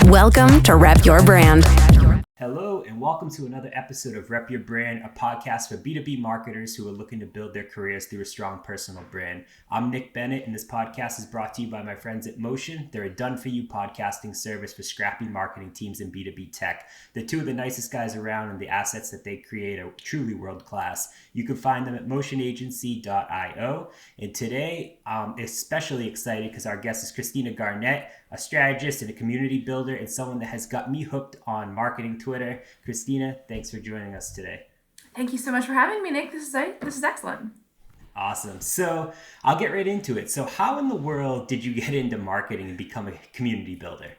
Welcome to Rep Your Brand. Hello, and welcome to another episode of Rep Your Brand, a podcast for B2B marketers who are looking to build their careers through a strong personal brand. I'm Nick Bennett, and this podcast is brought to you by my friends at Motion. They're a done-for-you podcasting service for scrappy marketing teams in B2B tech. They're two of the nicest guys around, and the assets that they create are truly world-class. You can find them at motionagency.io. And today, I'm especially excited because our guest is Christina Garnett, a strategist and a community builder, and someone that has got me hooked on marketing Twitter. Christina, thanks for joining us today. Thank you so much for having me, Nick. This is excellent. Awesome. So I'll get right into it. So how in the world did you get into marketing and become a community builder?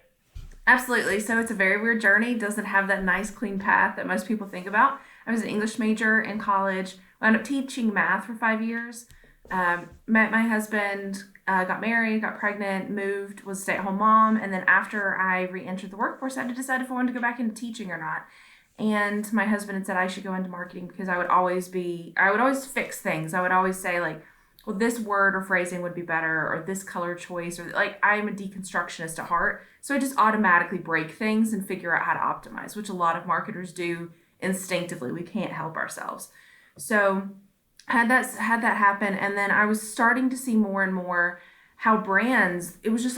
Absolutely. So it's a very weird journey. It doesn't have that nice, clean path that most people think about. I was an English major in college. I ended up teaching math for 5 years. Met my husband, got married, got pregnant, moved, was a stay-at-home mom. And then after I re-entered the workforce, I had to decide if I wanted to go back into teaching or not. And my husband had said I should go into marketing because I would always fix things. I would always say like, well, this word or phrasing would be better, or this color choice, or like, I'm a deconstructionist at heart. So I just automatically break things and figure out how to optimize, which a lot of marketers do instinctively. We can't help ourselves. So had that happen, and then I was starting to see more and more how brands, it was just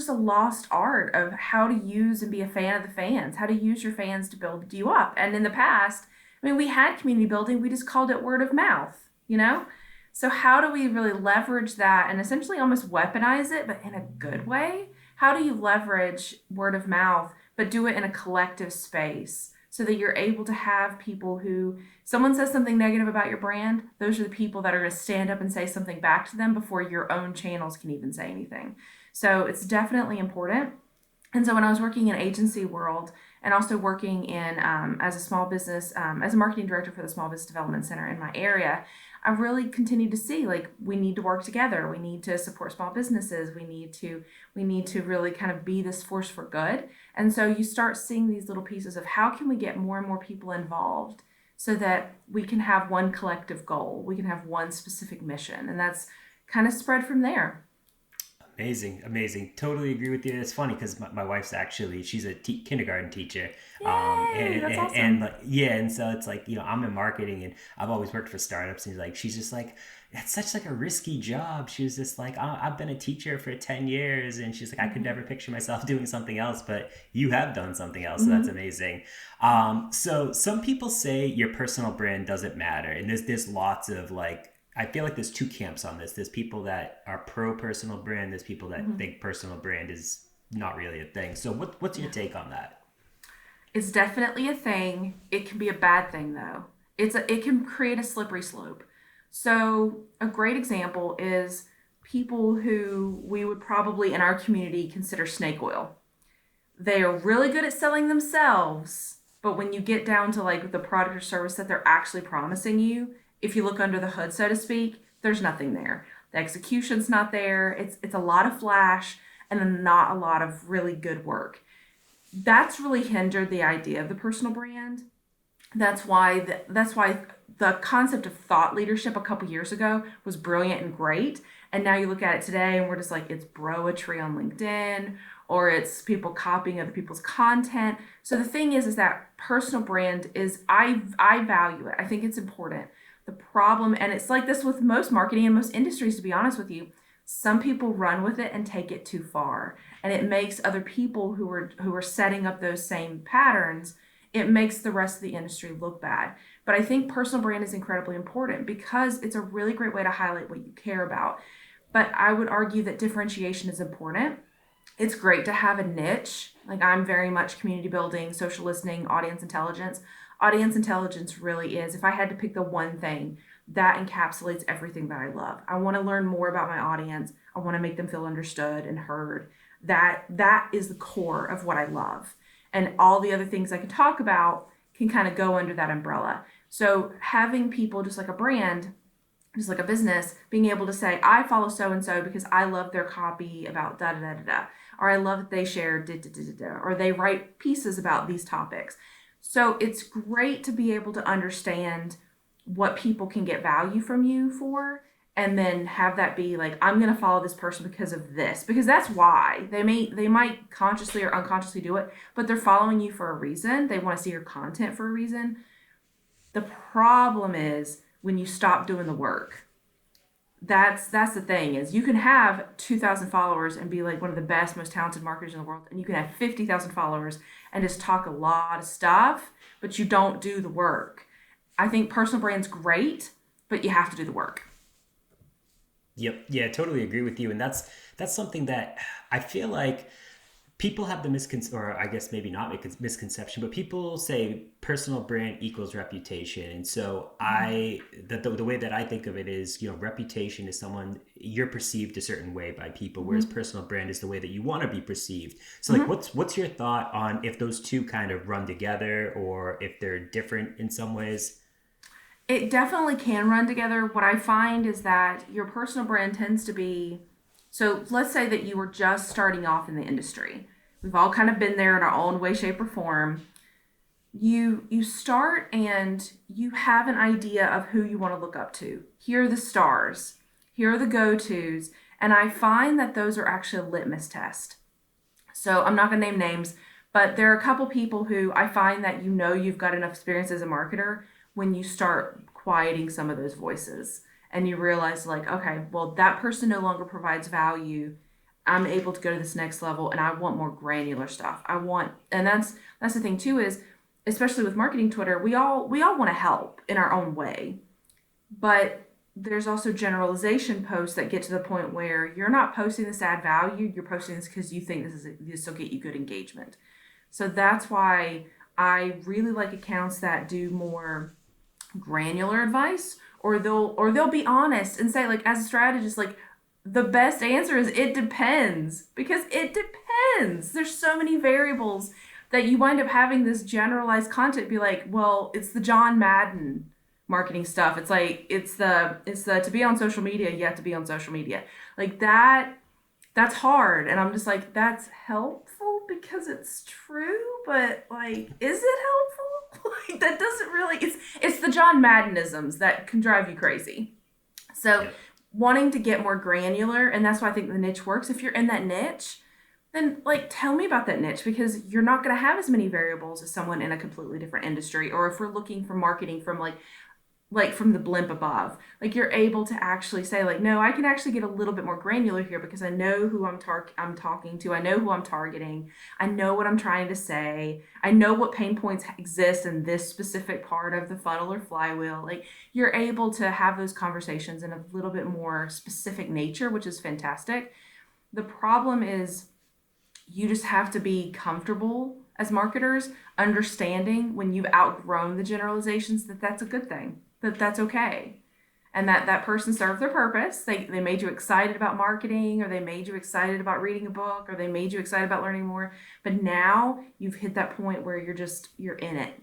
a lost art of how to use and be a fan of the fans, how to use your fans to build you up. And in the past, I mean, we had community building, we just called it word of mouth, you know? So how do we really leverage that and essentially almost weaponize it, but in a good way? How do you leverage word of mouth, but do it in a collective space so that you're able to have people who, someone says something negative about your brand, those are the people that are going to stand up and say something back to them before your own channels can even say anything. So it's definitely important. And so when I was working in agency world and also working in as a small business, as a marketing director for the Small Business Development Center in my area, I really continued to see like we need to work together. We need to support small businesses. We need to really kind of be this force for good. And so you start seeing these little pieces of how can we get more and more people involved so that we can have one collective goal. We can have one specific mission, and that's kind of spread from there. Amazing. Totally agree with you. It's funny because my wife's actually, she's a kindergarten teacher. Yay, that's awesome. And so it's like, I'm in marketing and I've always worked for startups, and she's just like, it's such like a risky job. She was just like, I've been a teacher for 10 years. And she's like, I could never picture myself doing something else, but you have done something else. So that's amazing. So some people say your personal brand doesn't matter. And there's lots of like, I feel like there's two camps on this. There's people that are pro personal brand. There's people that think personal brand is not really a thing. So what's your take on that? It's definitely a thing. It can be a bad thing though. It can create a slippery slope. So a great example is people who we would probably in our community consider snake oil. They are really good at selling themselves, but when you get down to like the product or service that they're actually promising you, if you look under the hood, so to speak, there's nothing there. The execution's not there. It's a lot of flash and then not a lot of really good work. That's really hindered the idea of the personal brand. That's why the concept of thought leadership a couple years ago was brilliant and great. And now you look at it today and we're just like, it's broetry on LinkedIn, or it's people copying other people's content. So the thing is that personal brand is, I value it. I think it's important. The problem, and it's like this with most marketing and most industries, to be honest with you, some people run with it and take it too far. And it makes other people who are setting up those same patterns, it makes the rest of the industry look bad. But I think personal brand is incredibly important because it's a really great way to highlight what you care about. But I would argue that differentiation is important. It's great to have a niche. Like I'm very much community building, social listening, audience intelligence. Audience intelligence really is, if I had to pick the one thing, that encapsulates everything that I love. I want to learn more about my audience. I want to make them feel understood and heard. That is the core of what I love. And all the other things I can talk about can kind of go under that umbrella. So having people, just like a brand, just like a business, being able to say, I follow so-and-so because I love their copy about da-da-da-da-da, or I love that they share da-da-da-da-da, or they write pieces about these topics. So it's great to be able to understand what people can get value from you for, and then have that be like, I'm going to follow this person because of this, because that's why they might consciously or unconsciously do it, but they're following you for a reason. They want to see your content for a reason. The problem is when you stop doing the work. That's the thing, is you can have 2,000 followers and be like one of the best, most talented marketers in the world, and you can have 50,000 followers and just talk a lot of stuff, but you don't do the work. I think personal brand's great, but you have to do the work. Yep. Yeah, totally agree with you. And that's something that I feel like people have the or I guess maybe not misconception, but people say personal brand equals reputation. And so the way that I think of it is, reputation is someone you're perceived a certain way by people, whereas personal brand is the way that you want to be perceived. So like, what's your thought on if those two kind of run together or if they're different in some ways? It definitely can run together. What I find is that your personal brand tends to be, so let's say that you were just starting off in the industry. We've all kind of been there in our own way, shape, or form. You start and you have an idea of who you want to look up to. Here are the stars. Here are the go-tos. And I find that those are actually a litmus test. So I'm not going to name names, but there are a couple people who I find that you've got enough experience as a marketer when you start quieting some of those voices and you realize like, okay, well, that person no longer provides value. I'm able to go to this next level and I want more granular stuff. And that's the thing too, is especially with marketing Twitter, we all want to help in our own way, but there's also generalization posts that get to the point where you're not posting this to add value. You're posting this because you think this will get you good engagement. So that's why I really like accounts that do more granular advice, or they'll be honest and say, like, as a strategist, like, the best answer is it depends, because it depends. There's so many variables that you wind up having this generalized content be like, well, it's the John Madden marketing stuff. It's like, it's the to be on social media, you have to be on social media. Like that's hard. And I'm just like, that's helpful because it's true, but like, is it helpful? Like, that doesn't really, it's the John Maddenisms that can drive you crazy. So wanting to get more granular, and that's why I think the niche works. If you're in that niche, then like, tell me about that niche, because you're not going to have as many variables as someone in a completely different industry. Or if we're looking for marketing from like from the blimp above, like, you're able to actually say like, no, I can actually get a little bit more granular here because I know who I'm talking to. I know who I'm targeting. I know what I'm trying to say. I know what pain points exist in this specific part of the funnel or flywheel. Like, you're able to have those conversations in a little bit more specific nature, which is fantastic. The problem is you just have to be comfortable as marketers understanding when you've outgrown the generalizations that that's a good thing. That's okay. And that person served their purpose. They made you excited about marketing, or they made you excited about reading a book, or they made you excited about learning more. But now you've hit that point where you're in it.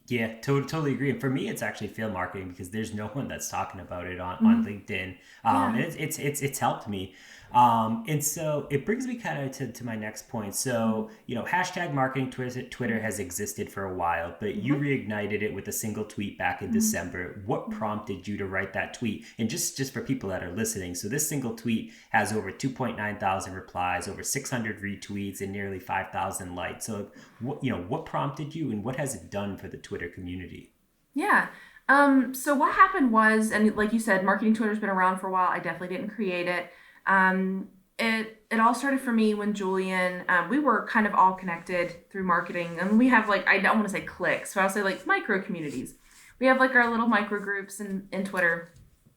Yeah, totally agree. And for me, it's actually field marketing because there's no one that's talking about it on LinkedIn. And it's helped me. And so it brings me kind of to my next point. So, hashtag marketing Twitter has existed for a while, but you reignited it with a single tweet back in December. What prompted you to write that tweet? And just for people that are listening, so this single tweet has over 2.9 thousand replies, over 600 retweets, and nearly 5,000 likes. So, what prompted you, and what has it done for the Twitter community? Yeah. So what happened was, and like you said, marketing Twitter's been around for a while. I definitely didn't create it. It all started for me when Julian, we were kind of all connected through marketing, and we have like, I don't want to say cliques, but I'll say like micro communities. We have like our little micro groups in Twitter,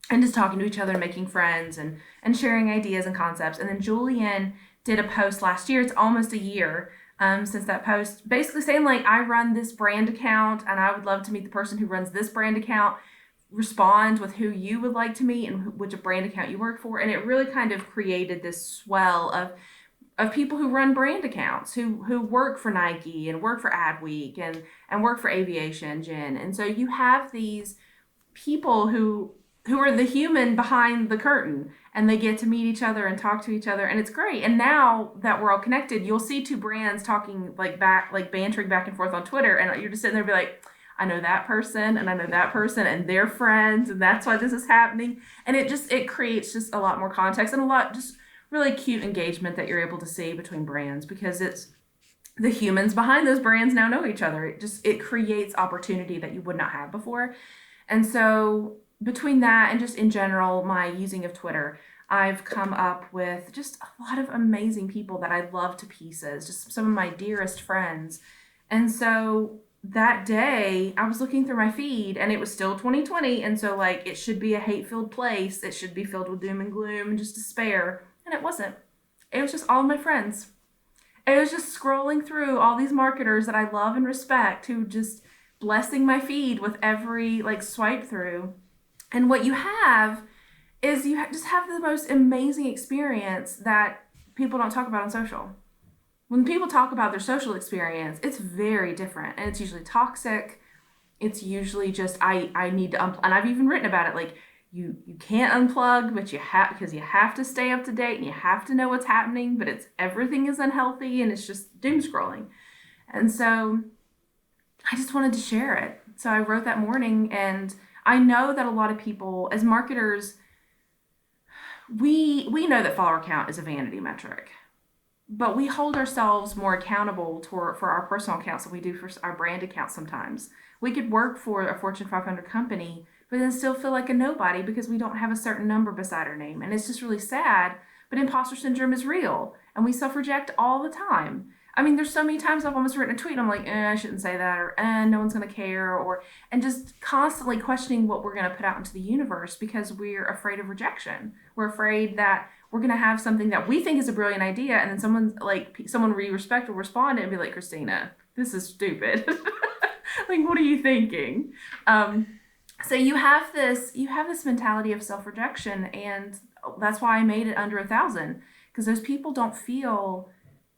and just talking to each other and making friends and sharing ideas and concepts. And then Julian did a post last year. It's almost a year since that post, basically saying like, I run this brand account and I would love to meet the person who runs this brand account. Respond with who you would like to meet and which brand account you work for. And it really kind of created this swell of people who run brand accounts, who work for Nike and work for Adweek and work for Aviation Engine. And so you have these people who are the human behind the curtain, and they get to meet each other and talk to each other, and it's great. And now that we're all connected, you'll see two brands talking like bantering back and forth on Twitter, and you're just sitting there and be like, I know that person and I know that person and they're friends and that's why this is happening. And it creates just a lot more context and a lot just really cute engagement that you're able to see between brands, because it's the humans behind those brands now know each other. It creates opportunity that you would not have before. And so between that and just in general, my using of Twitter, I've come up with just a lot of amazing people that I love to pieces, just some of my dearest friends. And so that day I was looking through my feed and it was still 2020. And so like, it should be a hate-filled place. It should be filled with doom and gloom and just despair. And it wasn't. It was just all of my friends. It was just scrolling through all these marketers that I love and respect who just blessing my feed with every like swipe through. And what you have is just have the most amazing experience that people don't talk about on social. When people talk about their social experience, it's very different and it's usually toxic. It's usually just, I need to unplug. And I've even written about it, like you can't unplug, but you have, because you have to stay up to date and you have to know what's happening, but everything is unhealthy and it's just doom scrolling. And so I just wanted to share it. So I wrote that morning, and I know that a lot of people as marketers, we know that follower count is a vanity metric, but we hold ourselves more accountable for our personal accounts than we do for our brand accounts sometimes. We could work for a Fortune 500 company, but then still feel like a nobody because we don't have a certain number beside our name. And it's just really sad, but imposter syndrome is real, and we self-reject all the time. I mean, there's so many times I've almost written a tweet and I'm like, I shouldn't say that, or no one's going to care, and just constantly questioning what we're going to put out into the universe because we're afraid of rejection. We're afraid that we're going to have something that we think is a brilliant idea, and then someone we respect will respond and be like, Christina, this is stupid. Like, what are you thinking? So you have this mentality of self-rejection, and that's why I made it under 1,000, because those people don't feel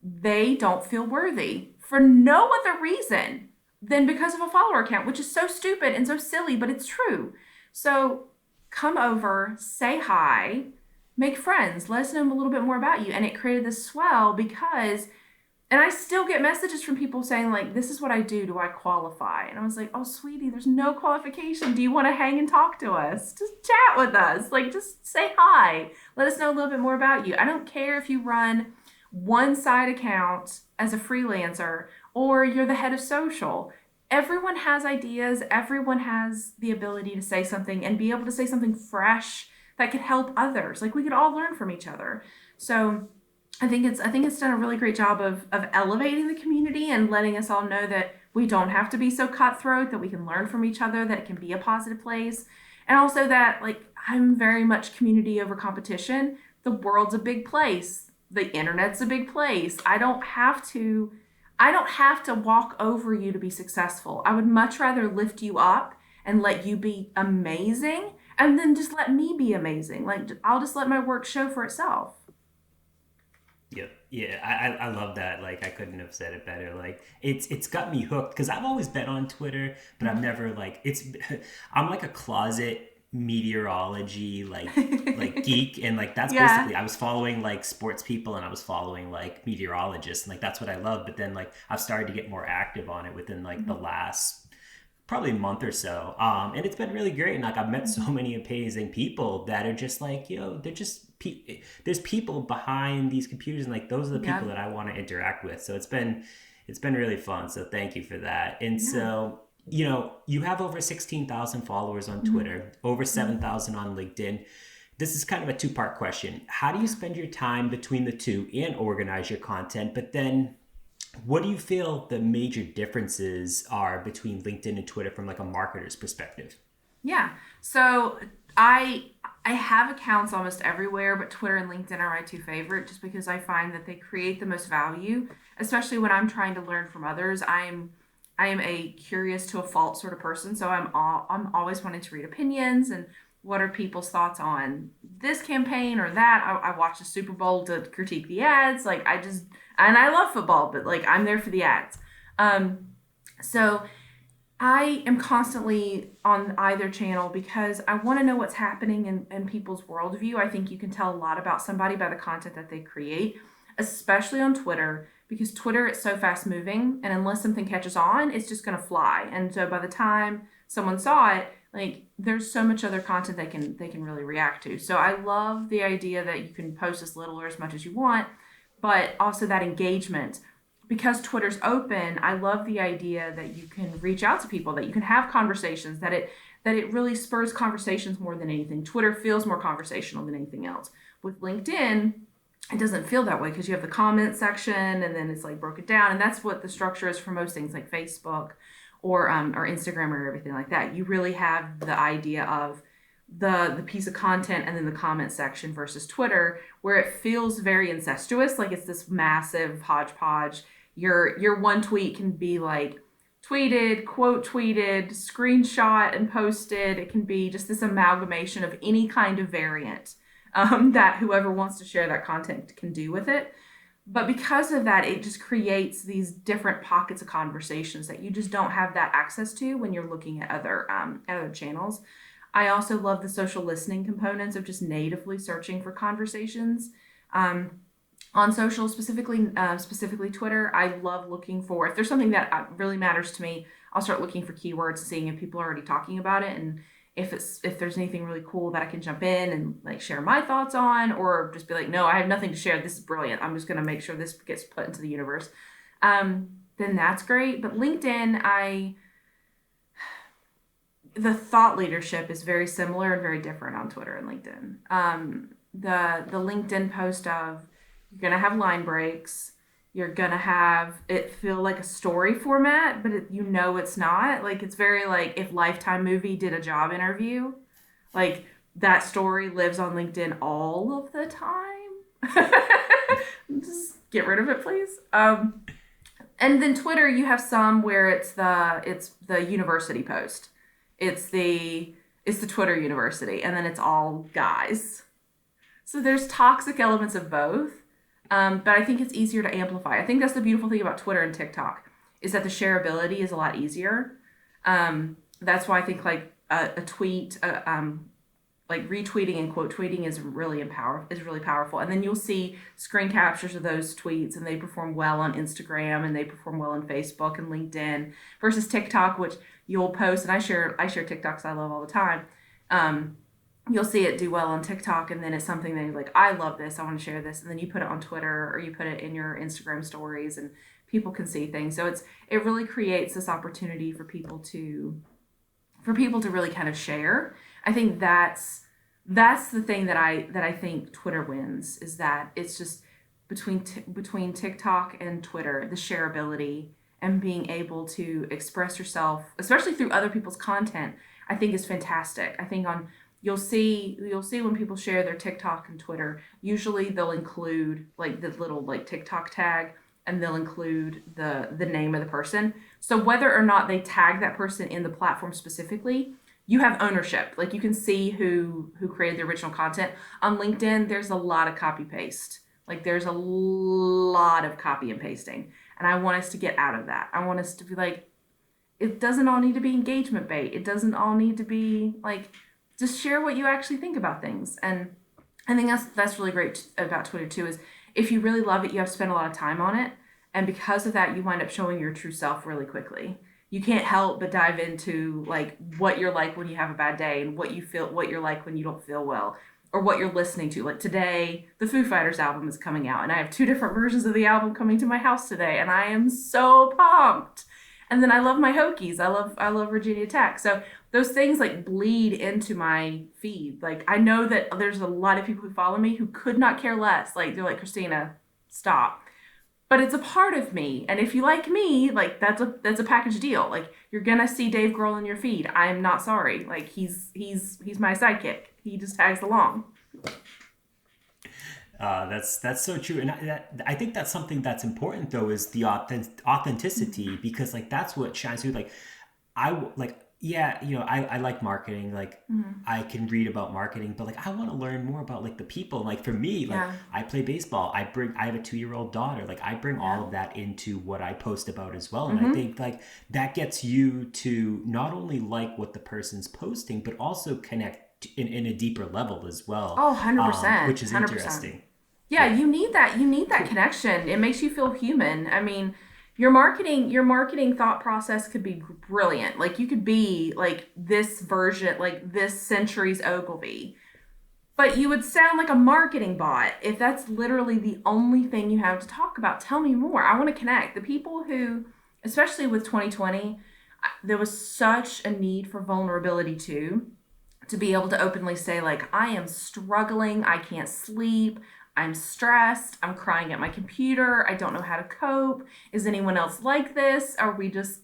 worthy for no other reason than because of a follower count, which is so stupid and so silly, but it's true. So come over, say hi, make friends, let us know a little bit more about you. And it created this swell because, and I still get messages from people saying like, this is what I do I qualify? And I was like, oh sweetie, there's no qualification. Do you want to hang and talk to us? Just chat with us. Like, just say hi. Let us know a little bit more about you. I don't care if you run one side account as a freelancer or you're the head of social. Everyone has ideas. Everyone has the ability to say something and be able to say something fresh that could help others. Like, we could all learn from each other. So I think it's done a really great job of elevating the community and letting us all know that we don't have to be so cutthroat, that we can learn from each other, that it can be a positive place. And also that, like, I'm very much community over competition. The world's a big place. The internet's a big place. I don't have to walk over you to be successful. I would much rather lift you up and let you be amazing, and then just let me be amazing. Like, I'll just let my work show for itself. Yep. Yeah, I love that. Like, I couldn't have said it better. Like, it's got me hooked because I've always been on Twitter, but I've never I'm like a closet meteorology like geek, and like that's basically, I was following like sports people and I was following like meteorologists, and like that's what I love. But then like I've started to get more active on it within like the last probably a month or so, and it's been really great. And like I've met so many amazing people that are just like, they're just there's people behind these computers, and like those are the people that I want to interact with. So it's been really fun. So thank you for that. And so you have over 16,000 followers on Twitter, over 7,000 on LinkedIn. This is kind of a two-part question. How do you spend your time between the two and organize your content? But then what do you feel the major differences are between LinkedIn and Twitter from like a marketer's perspective? Yeah. So I have accounts almost everywhere, but Twitter and LinkedIn are my two favorite, just because I find that they create the most value, especially when I'm trying to learn from others. I am a curious to a fault sort of person, so I'm always wanting to read opinions and what are people's thoughts on this campaign or that. I watch the Super Bowl to critique the ads. Like, and I love football, but like I'm there for the ads. So I am constantly on either channel because I want to know what's happening in people's worldview. I think you can tell a lot about somebody by the content that they create. especially on Twitter, because Twitter is so fast moving, and unless something catches on, it's just going to fly. And so by the time someone saw it, like there's so much other content they can really react to. So I love the idea that you can post as little or as much as you want, but also that engagement. Because Twitter's open, I love the idea that you can reach out to people, that you can have conversations, that it really spurs conversations more than anything. Twitter feels more conversational than anything else. With LinkedIn, it doesn't feel that way because you have the comment section and then it's like broken down, and that's what the structure is for most things like Facebook or Instagram or everything like that. You really have the idea of the piece of content and then the comment section versus Twitter, where it feels very incestuous, like it's this massive hodgepodge. Your one tweet can be like tweeted, quote tweeted, screenshot and posted. It can be just this amalgamation of any kind of variant that whoever wants to share that content can do with it. But because of that, it just creates these different pockets of conversations that you just don't have that access to when you're looking at other channels. I also love the social listening components of just natively searching for conversations. On social, specifically Twitter, I love looking for, if there's something that really matters to me, I'll start looking for keywords, seeing if people are already talking about it, and if there's anything really cool that I can jump in and like share my thoughts on, or just be like, no, I have nothing to share. This is brilliant. I'm just going to make sure this gets put into the universe. Then that's great. But LinkedIn, the thought leadership is very similar and very different on Twitter and LinkedIn. The LinkedIn post of, you're going to have line breaks. You're going to have it feel like a story format, but it's not. Like, it's very like if Lifetime movie did a job interview, like that story lives on LinkedIn all of the time. Just get rid of it, please. And then Twitter, you have some where it's the university post. It's the Twitter university, and then it's all guys. So there's toxic elements of both. But I think it's easier to amplify. I think that's the beautiful thing about Twitter and TikTok, is that the shareability is a lot easier. That's why I think like a tweet, like retweeting and quote tweeting is really powerful. And then you'll see screen captures of those tweets, and they perform well on Instagram, and they perform well on Facebook and LinkedIn, versus TikTok, which you'll post, and I share TikToks I love all the time. You'll see it do well on TikTok, and then it's something that you're like, I love this, I want to share this, and then you put it on Twitter or you put it in your Instagram stories, and people can see things. So it really creates this opportunity for people to really kind of share. I think that's the thing that I think Twitter wins, is that it's just between TikTok and Twitter, the shareability and being able to express yourself, especially through other people's content, I think is fantastic. I think you'll see when people share their TikTok and Twitter, usually they'll include like the little like TikTok tag, and they'll include the name of the person. So whether or not they tag that person in the platform specifically, you have ownership. Like you can see who created the original content. On LinkedIn, there's a lot of copy paste. Like there's a lot of copy and pasting. And I want us to get out of that. I want us to be like, it doesn't all need to be engagement bait. It doesn't all need to be like, just share what you actually think about things. And I think that's really great about Twitter too, is if you really love it, you have to spend a lot of time on it. And because of that, you wind up showing your true self really quickly. You can't help but dive into like what you're like when you have a bad day, and what you're like when you don't feel well, or what you're listening to. Like today, the Foo Fighters album is coming out, and I have 2 different versions of the album coming to my house today, and I am so pumped. And then I love my Hokies. I love Virginia Tech. So those things like bleed into my feed. Like I know that there's a lot of people who follow me who could not care less. Like they're like, Christina, stop. But it's a part of me. And if you like me, like that's a package deal. Like you're gonna see Dave Grohl in your feed. I'm not sorry. Like he's my sidekick. He just tags along. That's so true, and I think that's something that's important though, is the authenticity, because like that's what shines through. Like I like marketing, like I can read about marketing, but like I want to learn more about like the people. Like for me, like I play baseball, I have a 2-year-old daughter, like I bring all of that into what I post about as well. And I think like that gets you to not only like what the person's posting, but also connect in a deeper level as well. Oh, 100%. Which is 100%. Interesting. Yeah, you need that. You need that connection. It makes you feel human. I mean, your marketing thought process could be brilliant. Like you could be like this version, like this century's Ogilvy. But you would sound like a marketing bot if that's literally the only thing you have to talk about. Tell me more. I want to connect. The people who, especially with 2020, there was such a need for vulnerability too, to be able to openly say, like, I am struggling, I can't sleep, I'm stressed, I'm crying at my computer, I don't know how to cope. Is anyone else like this? Are we just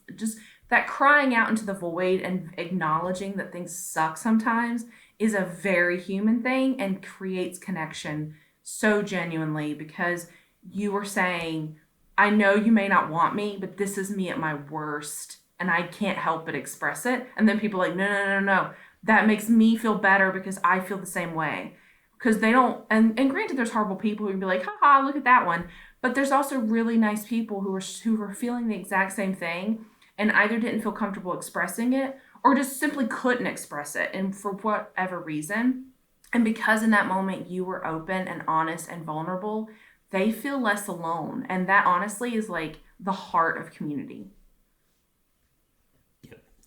that crying out into the void and acknowledging that things suck sometimes is a very human thing and creates connection so genuinely because you were saying, I know you may not want me, but this is me at my worst and I can't help but express it. And then people are like, no. That makes me feel better because I feel the same way. Because they don't, and granted, there's horrible people who can be like, haha, look at that one. But there's also really nice people who are feeling the exact same thing and either didn't feel comfortable expressing it or just simply couldn't express it, and for whatever reason. And because in that moment you were open and honest and vulnerable, they feel less alone. And that honestly is like the heart of community.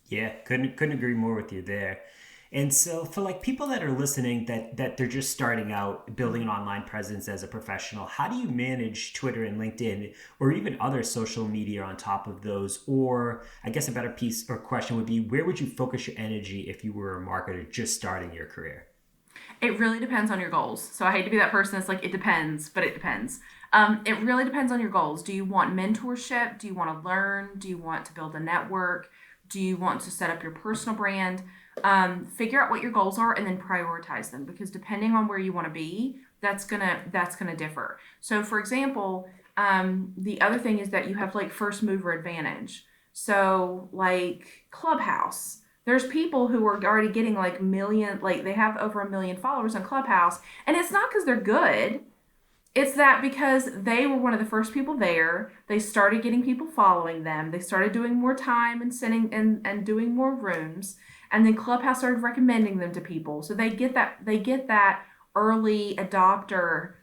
Yeah, couldn't agree more with you there. And so for like people that are listening that they're just starting out building an online presence as a professional, how do you manage Twitter and LinkedIn or even other social media on top of those? Or I guess a better piece or question would be, where would you focus your energy if you were a marketer just starting your career? It really depends on your goals. So I hate to be that person that's like, it depends, but it depends. It really depends on your goals. Do you want mentorship? Do you want to learn? Do you want to build a network? Do you want to set up your personal brand? Figure out what your goals are and then prioritize them, because depending on where you want to be, that's gonna differ. So for example, the other thing is that you have like first mover advantage. So like Clubhouse, there's people who are already getting like they have over 1 million followers on Clubhouse, and it's not because they're good. It's that because they were one of the first people there, they started getting people following them. They started doing more time and sending and doing more rooms. And then Clubhouse started recommending them to people. So they get that early adopter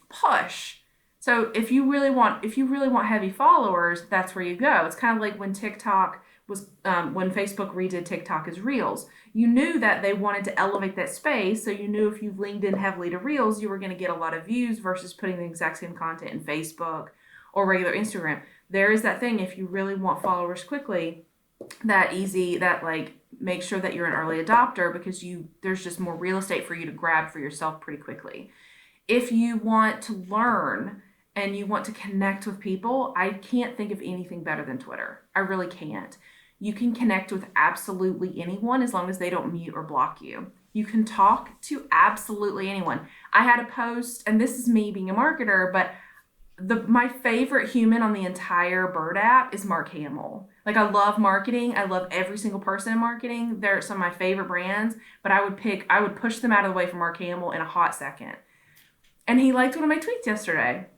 push. So if you really want heavy followers, that's where you go. It's kind of like when TikTok was when Facebook redid TikTok as Reels. You knew that they wanted to elevate that space, so you knew if you leaned in heavily to Reels, you were going to get a lot of views versus putting the exact same content in Facebook or regular Instagram. There is that thing, if you really want followers quickly, make sure that you're an early adopter, because there's just more real estate for you to grab for yourself pretty quickly. If you want to learn and you want to connect with people, I can't think of anything better than Twitter. I really can't. You can connect with absolutely anyone as long as they don't mute or block you. You can talk to absolutely anyone. I had a post, and this is me being a marketer, but my favorite human on the entire Bird app is Mark Hamill. Like, I love marketing. I love every single person in marketing. They're some of my favorite brands, but I would push them out of the way for Mark Hamill in a hot second. And he liked one of my tweets yesterday.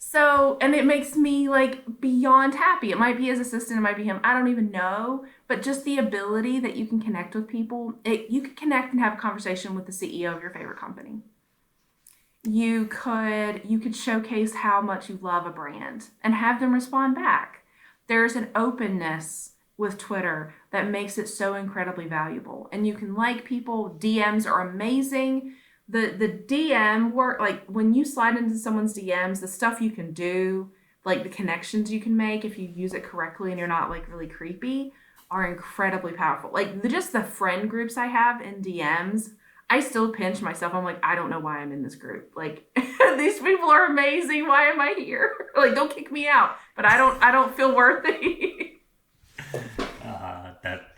So, and it makes me like beyond happy. It might be his assistant, it might be him. I don't even know. But just the ability that you can connect with people, you could connect and have a conversation with the CEO of your favorite company. You could showcase how much you love a brand and have them respond back. There's an openness with Twitter that makes it so incredibly valuable. And you can like people. DMs are amazing. The DM work, like when you slide into someone's DMs, the stuff you can do, like the connections you can make if you use it correctly and you're not like really creepy, are incredibly powerful. Like just the friend groups I have in DMs, I still pinch myself. I'm like, I don't know why I'm in this group. Like these people are amazing. Why am I here? Like, don't kick me out. But I don't feel worthy.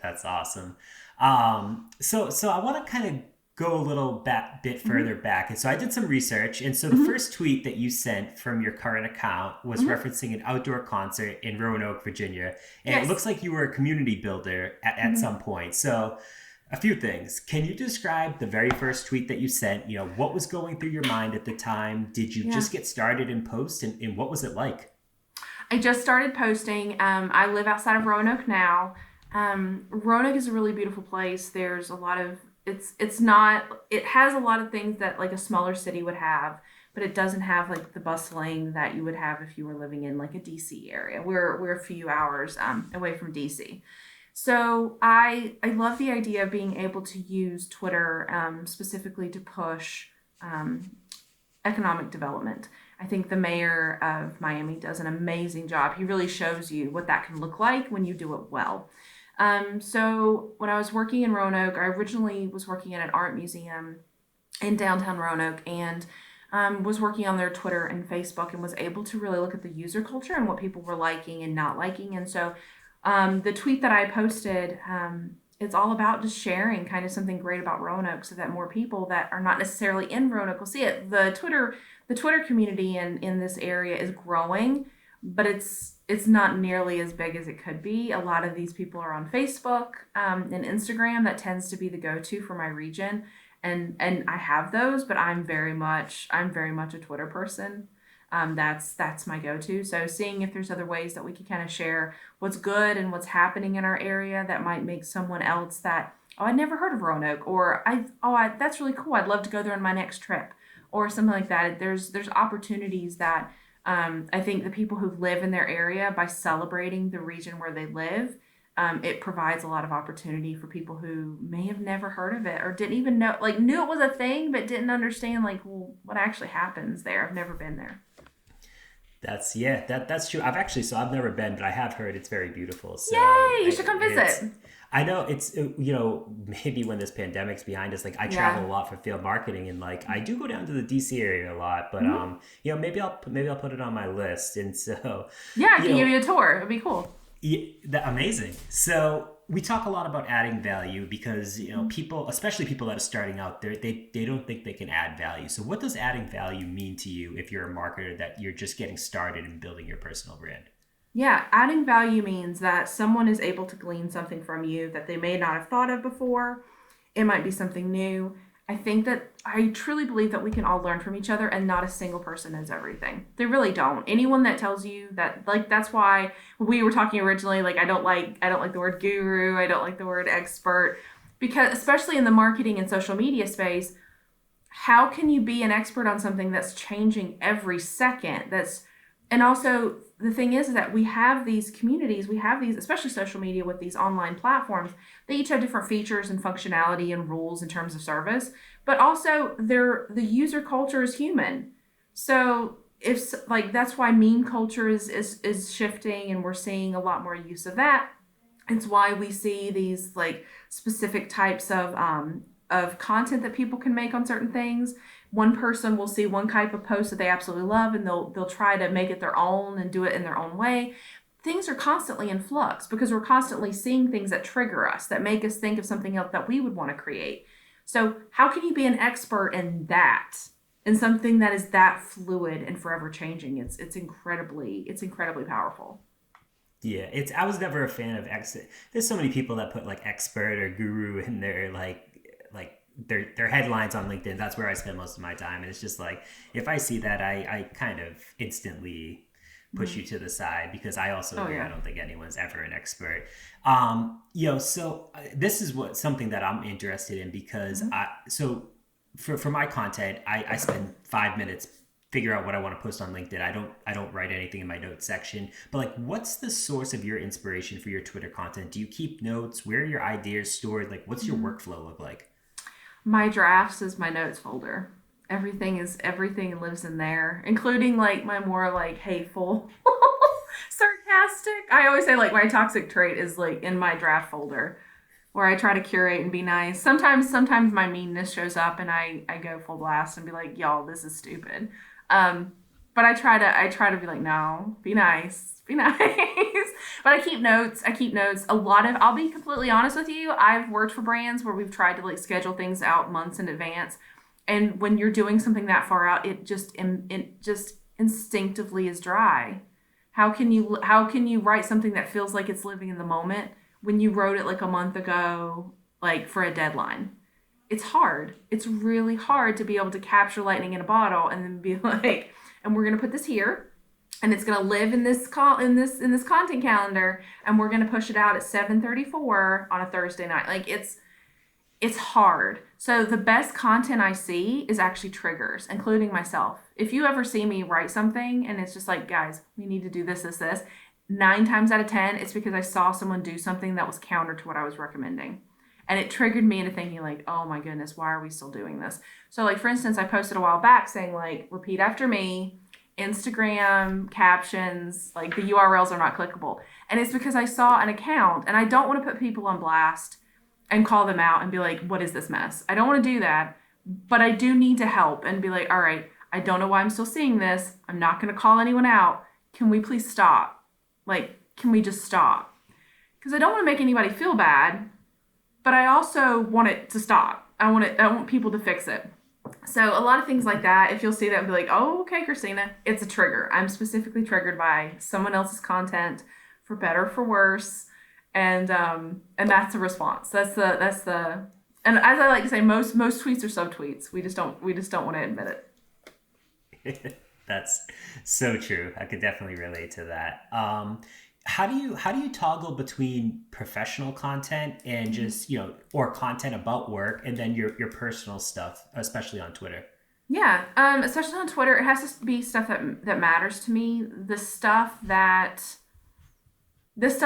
That's awesome. So I want to kind of go a little bit further back. And so I did some research. And so the first tweet that you sent from your current account was referencing an outdoor concert in Roanoke, Virginia. And It looks like you were a community builder at some point. So a few things. Can you describe the very first tweet that you sent? You know, what was going through your mind at the time? Did you just get started in post, and what was it like? I just started posting. I live outside of Roanoke now. Roanoke is a really beautiful place. There's a lot of it has a lot of things that like a smaller city would have, but it doesn't have like the bustling that you would have if you were living in like a DC area. We're a few hours away from DC. So I love the idea of being able to use Twitter specifically to push economic development. I think the mayor of Miami does an amazing job. He really shows you what that can look like when you do it well. So when I was working in Roanoke, I originally was working at an art museum in downtown Roanoke, and was working on their Twitter and Facebook, and was able to really look at the user culture and what people were liking and not liking. And so the tweet that I posted, it's all about just sharing kind of something great about Roanoke so that more people that are not necessarily in Roanoke will see it. The Twitter community in this area is growing, but it's not nearly as big as it could be. A lot of these people are on Facebook and Instagram. That tends to be the go-to for my region. And I have those, but I'm very much a Twitter person. That's my go-to. So seeing if there's other ways that we can kind of share what's good and what's happening in our area that might make someone else that, oh, I'd never heard of Roanoke, or that's really cool. I'd love to go there on my next trip, or something like that. There's opportunities that I think the people who live in their area, by celebrating the region where they live, it provides a lot of opportunity for people who may have never heard of it or didn't even know, like knew it was a thing, but didn't understand like, well, what actually happens there. I've never been there. That's true. I've never been, but I have heard it's very beautiful. So yay, you should come visit. I know it's, maybe when this pandemic's behind us, like I travel a lot for field marketing, and like I do go down to the DC area a lot, but maybe I'll put it on my list. And so I can give you a tour. It'd be cool. Yeah, amazing. So we talk a lot about adding value because, people, especially people that are starting out there, they don't think they can add value. So what does adding value mean to you if you're a marketer that you're just getting started in building your personal brand? Yeah, adding value means that someone is able to glean something from you that they may not have thought of before. It might be something new. I truly believe that we can all learn from each other, and not a single person knows everything. They really don't. Anyone that tells you that, like, that's why we were talking originally, like, I don't like the word guru. I don't like the word expert, because especially in the marketing and social media space, how can you be an expert on something that's changing every second? And also the thing is that we have these communities, especially social media with these online platforms, they each have different features and functionality and rules in terms of service, but also the user culture is human. So that's why meme culture is shifting, and we're seeing a lot more use of that. It's why we see these like specific types of content that people can make on certain things. One person will see one type of post that they absolutely love, and they'll try to make it their own and do it in their own way. Things are constantly in flux because we're constantly seeing things that trigger us, that make us think of something else that we would want to create. So how can you be an expert in that, in something that is that fluid and forever changing? It's incredibly powerful. Yeah, I was never a fan of there's so many people that put like expert or guru in their like their headlines on LinkedIn. That's where I spend most of my time, and it's just like, if I see that, I kind of instantly push you to the side, because I also agree. I don't think anyone's ever an expert. So this is something that I'm interested in, because for my content, I spend 5 minutes figure out what I want to post on LinkedIn. I don't write anything in my notes section, but like, what's the source of your inspiration for your Twitter content? Do you keep notes? Where are your ideas stored? Like, what's your workflow look like? My drafts is my notes folder. Everything lives in there, including like my more like hateful, sarcastic. I always say like my toxic trait is like in my draft folder, where I try to curate and be nice. Sometimes my meanness shows up, and I go full blast and be like, y'all, this is stupid. But I try to be like, no, be nice. But I keep notes. I'll be completely honest with you. I've worked for brands where we've tried to like schedule things out months in advance. And when you're doing something that far out, it just instinctively is dry. How can you write something that feels like it's living in the moment when you wrote it like a month ago, like for a deadline? It's hard. It's really hard to be able to capture lightning in a bottle and then be like, and we're going to put this here, and it's going to live in this content calendar, and we're going to push it out at 7:34 on a Thursday night. Like it's hard. So the best content I see is actually triggers, including myself. If you ever see me write something and it's just like, guys, we need to do this, 9 times out of 10, it's because I saw someone do something that was counter to what I was recommending. And it triggered me into thinking like, oh my goodness, why are we still doing this? So like, for instance, I posted a while back saying like, repeat after me, Instagram captions, like the URLs are not clickable. And it's because I saw an account, and I don't want to put people on blast and call them out and be like, what is this mess? I don't want to do that, but I do need to help and be like, all right, I don't know why I'm still seeing this. I'm not going to call anyone out. Can we please stop? Like, can we just stop? Because I don't want to make anybody feel bad, but I also want it to stop. I want people to fix it. So a lot of things like that, if you'll see that and be like, oh, okay, Christina, it's a trigger. I'm specifically triggered by someone else's content, for better or for worse. And that's the response. That's the, and as I like to say, most tweets are subtweets. We just don't want to admit it. That's so true. I could definitely relate to that. How do you toggle between professional content and just, or content about work, and then your personal stuff, especially on Twitter? Yeah, especially on Twitter, it has to be stuff that matters to me. The stuff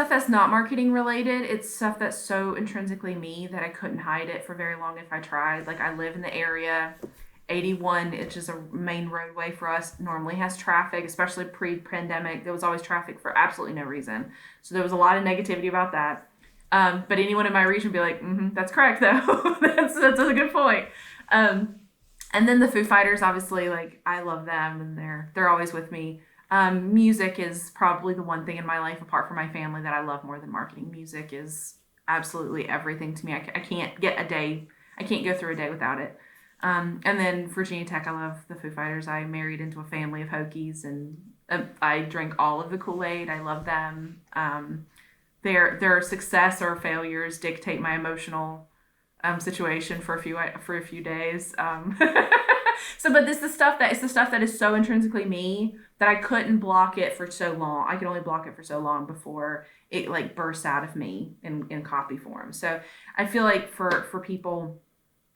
that's not marketing related, it's stuff that's so intrinsically me that I couldn't hide it for very long if I tried. Like, I live in the area. 81, which is a main roadway for us, normally has traffic, especially pre-pandemic. There was always traffic for absolutely no reason. So there was a lot of negativity about that. But anyone in my region would be like, that's correct, though. that's a good point. And then the Foo Fighters, obviously, like, I love them, and they're always with me. Music is probably the one thing in my life, apart from my family, that I love more than marketing. Music is absolutely everything to me. I can't go through a day without it. And then Virginia Tech, I love the Foo Fighters. I married into a family of Hokies, and I drink all of the Kool-Aid. I love them. Their success or failures dictate my emotional situation for a few days. But it's the stuff that is so intrinsically me that I couldn't block it for so long. I could only block it for so long before it like bursts out of me in copy form. So I feel like for people,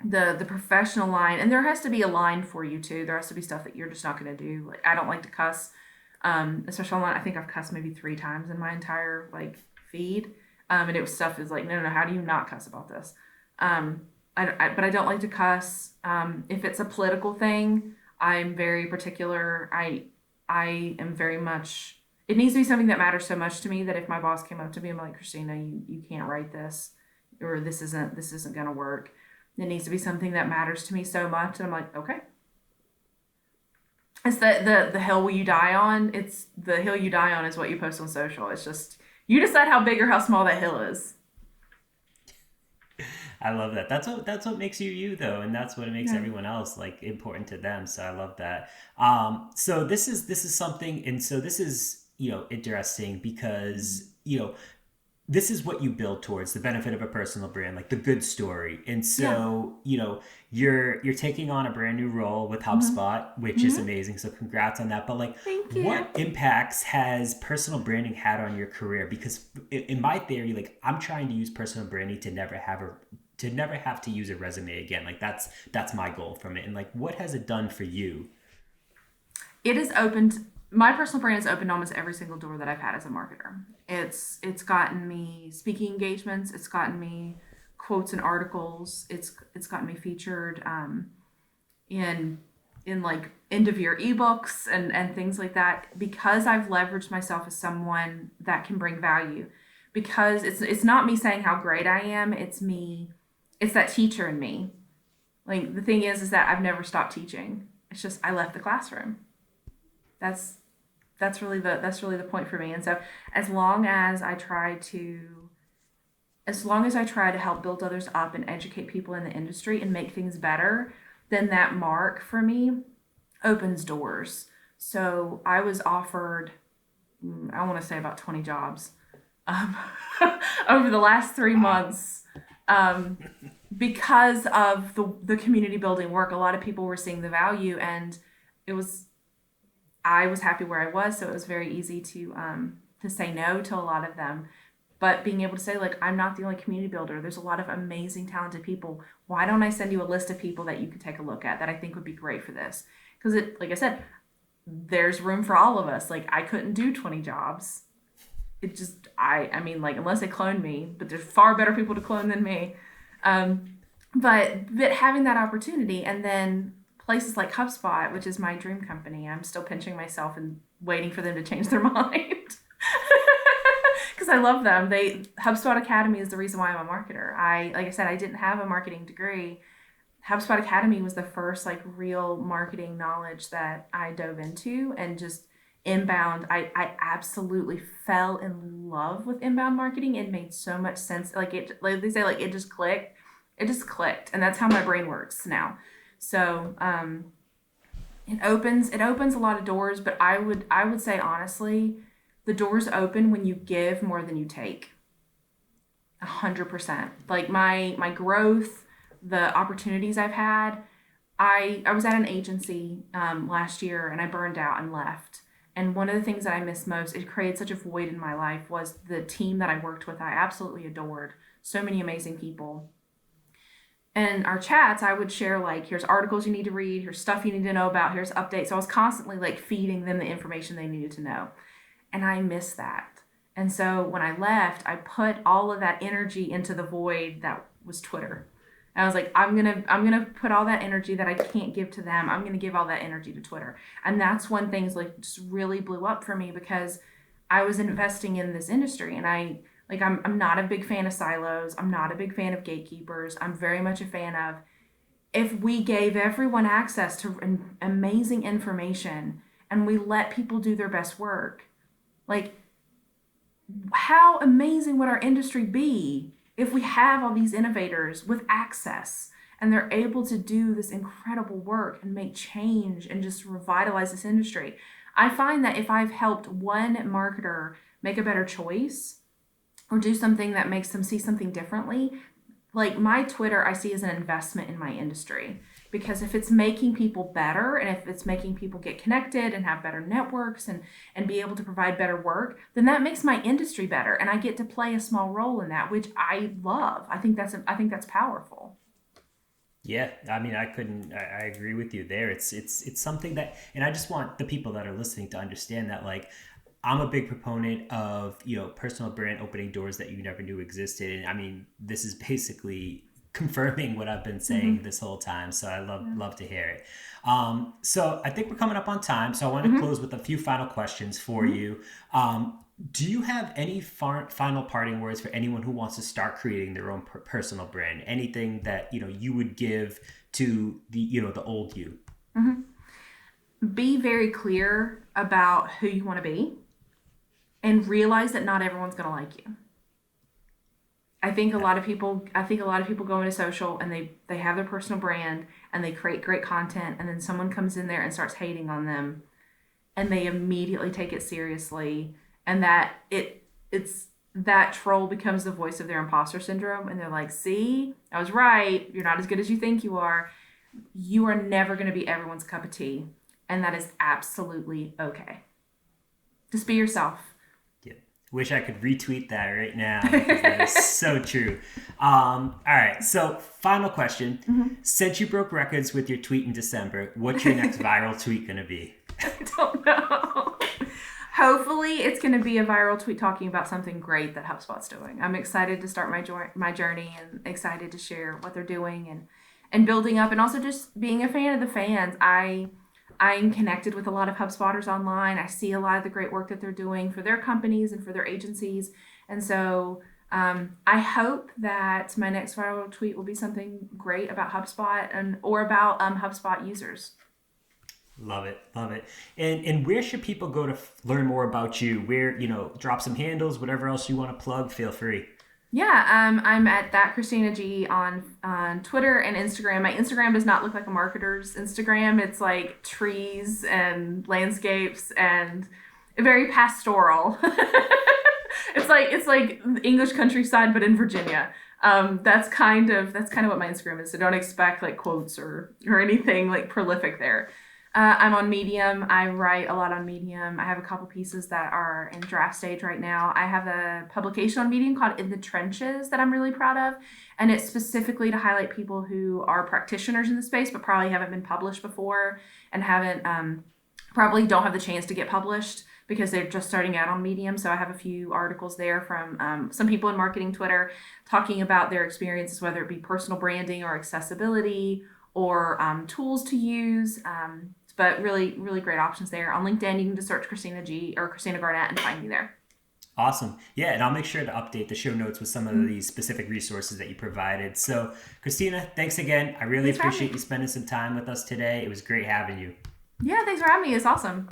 the professional line, and there has to be a line for you too. There has to be stuff that you're just not going to do. Like, I don't like to cuss, especially online. I think I've cussed maybe 3 times in my entire like feed. And it was stuff is like, no, how do you not cuss about this? But I don't like to cuss. If it's a political thing, I'm very particular. I am very much, it needs to be something that matters so much to me that if my boss came up to me and like, Christina, you can't write this, or this isn't going to work. It needs to be something that matters to me so much. And I'm like, okay. It's the hill will you die on. It's the hill you die on is what you post on social. It's just, you decide how big or how small that hill is. I love that. That's what makes you though, and that's what makes everyone else like important to them. So I love that. So this is something, and so this is interesting because this is what you build towards, the benefit of a personal brand, like the good story. And so, you're taking on a brand new role with HubSpot, which is amazing. So congrats on that. But like, what impacts has personal branding had on your career? Because in my theory, like, I'm trying to use personal branding to never have to use a resume again. Like that's my goal from it. And like, what has it done for you? It has opened, my personal brand has opened almost every single door that I've had as a marketer. It's gotten me speaking engagements. It's gotten me quotes and articles. It's gotten me featured in like end of year ebooks and things like that, because I've leveraged myself as someone that can bring value. Because it's not me saying how great I am. It's that teacher in me. Like, the thing is that I've never stopped teaching. It's just I left the classroom. That's really the point for me. And so as long as I try to help build others up and educate people in the industry and make things better, then that mark for me opens doors. So I was offered, I want to say about 20 jobs over the last 3 months. Because of the community building work, a lot of people were seeing the value, and I was happy where I was, so it was very easy to say no to a lot of them. But being able to say, like, I'm not the only community builder. There's a lot of amazing, talented people. Why don't I send you a list of people that you could take a look at that I think would be great for this? Because like I said, there's room for all of us. Like, I couldn't do 20 jobs. It just, I mean, like, unless they clone me, but there's far better people to clone than me. But having that opportunity, and then places like HubSpot, which is my dream company, I'm still pinching myself and waiting for them to change their mind. Because I love them. HubSpot Academy is the reason why I'm a marketer. Like I said, I didn't have a marketing degree. HubSpot Academy was the first like real marketing knowledge that I dove into, and just inbound. I absolutely fell in love with inbound marketing. It made so much sense. Like they say, like it just clicked. It just clicked, and that's how my brain works now. So it opens a lot of doors. But I would say honestly, the doors open when you give more than you take. 100%. Like my growth, the opportunities I've had. I was at an agency last year, and I burned out and left. And one of the things that I miss most, it created such a void in my life, was the team that I worked with. I absolutely adored. So many amazing people. And our chats, I would share, like, here's articles you need to read, here's stuff you need to know about, here's updates. So I was constantly like feeding them the information they needed to know. And I miss that. And so when I left, I put all of that energy into the void that was Twitter. And I was like, I'm gonna put all that energy that I can't give to them, I'm gonna give all that energy to Twitter. And that's when things like just really blew up for me, because I was investing in this industry, and I'm not a big fan of silos. I'm not a big fan of gatekeepers. I'm very much a fan of, if we gave everyone access to amazing information and we let people do their best work, like, how amazing would our industry be if we have all these innovators with access and they're able to do this incredible work and make change and just revitalize this industry? I find that if I've helped one marketer make a better choice, or do something that makes them see something differently, like my Twitter, I see as an investment in my industry. Because if it's making people better, and if it's making people get connected and have better networks and be able to provide better work, then that makes my industry better, and I get to play a small role in that, which I love. I think that's powerful. Yeah, I mean, I agree with you there. It's something that, and I just want the people that are listening to understand that, like, I'm a big proponent of, personal brand opening doors that you never knew existed. And I mean, this is basically confirming what I've been saying this whole time. So I love to hear it. So I think we're coming up on time. So I want to close with a few final questions for you. Do you have any final parting words for anyone who wants to start creating their own personal brand? Anything that, you would give to the old you? Be very clear about who you want to be, and realize that not everyone's going to like you. I think a lot of people go into social, and they have their personal brand and they create great content, and then someone comes in there and starts hating on them, and they immediately take it seriously, and that it's that troll becomes the voice of their imposter syndrome, and they're like, see, I was right, you're not as good as you think you are. You are never going to be everyone's cup of tea, and that is absolutely okay. Just be yourself. Wish I could retweet that right now, because that is so true. All right, so final question. Since you broke records with your tweet in December, what's your next viral tweet going to be? I don't know. Hopefully it's going to be a viral tweet talking about something great that HubSpot's doing. I'm excited to start my journey, and excited to share what they're doing and building up, and also just being a fan of the fans. I'm connected with a lot of HubSpotters online. I see a lot of the great work that they're doing for their companies and for their agencies. And so I hope that my next viral tweet will be something great about HubSpot or about HubSpot users. Love it. And where should people go to learn more about you? Where, drop some handles, whatever else you want to plug, feel free. Yeah, I'm at that Christina G on Twitter and Instagram. My Instagram does not look like a marketer's Instagram. It's like trees and landscapes and very pastoral. It's like the English countryside, but in Virginia. That's kind of what my Instagram is. So don't expect like quotes or anything like prolific there. I'm on Medium. I write a lot on Medium. I have a couple pieces that are in draft stage right now. I have a publication on Medium called In the Trenches that I'm really proud of. And it's specifically to highlight people who are practitioners in the space, but probably haven't been published before and haven't, probably don't have the chance to get published because they're just starting out on Medium. So I have a few articles there from some people in marketing Twitter talking about their experiences, whether it be personal branding or accessibility or tools to use. But really, really great options there. On LinkedIn, you can just search Christina G or Christina Garnett and find me there. Awesome. Yeah, and I'll make sure to update the show notes with some of these specific resources that you provided. So, Christina, thanks again. I really appreciate you spending some time with us today. It was great having you. Yeah, thanks for having me. It's awesome.